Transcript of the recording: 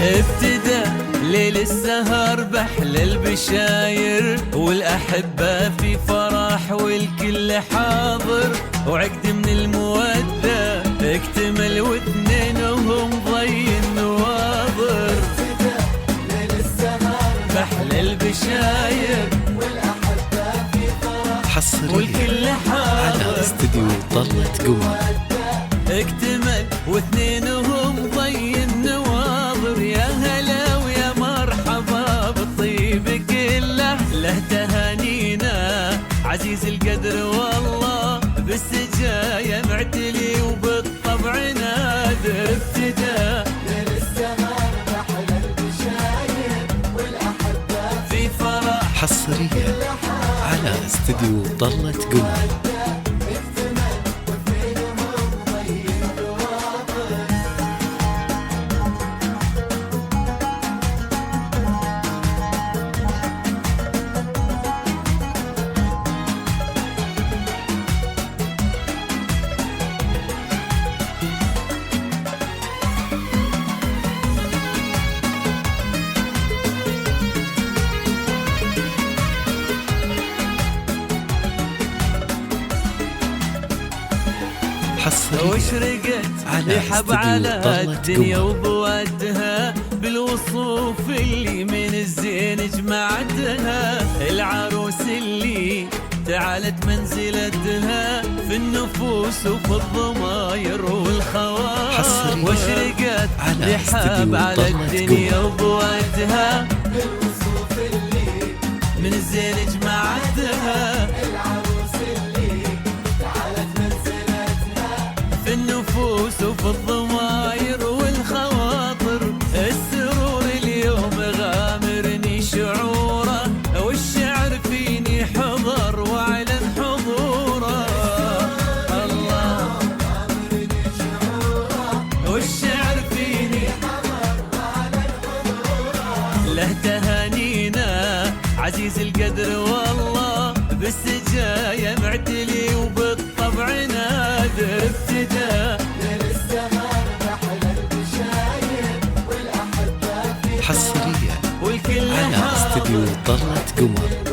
ابتدى ليل السهر بحل البشاير، والأحبة في فرح والكل حاضر، وعقد من المودة اكتمل واثنينهم ضي النواظر. ابتدى ليل السهر بحل البشاير والأحبة في فرح حصريا والكل على حاضر، استديو طلت قمر. اكتمل واثنينهم ضي النواظر. يا هلا ويا مرحبا بالطيب كله، له تهانينا عزيز القدر والله، بالسجايا معتلي وبالطبع نادر. ابتدى ليل السهر بحل البشاير والأحبة في فرح حصريا على استديو طلت قمر. حصريا واشرقت على رحب استديو على طلت الدنيا قمر. وبودها، بالوصوف اللي من الزين جمعتها. العروس اللي تعالت منزلتها في النفوس وفي الضماير والخواطر. حصرياً واشرقت على رحب استديو على طلت الدنيا قمر. وبودها، بالوصوف اللي من الزين جمعتها. العروس اللي تعالت منزلتها في النفوس وفي الضماير والخواطر. السرور اليوم غامرني شعوره، والشعر فيني حضر واعلن حضوره. الله والشعر فيني حضر واعلن حضوره. له تهانينا عزيز القدر والله، بالسجايا معتلي وبالطبع نادر. ابتدى ليل السهر بحل البشاير والأحبة في حصريا والكل على حاضر، استديو طلت قمر.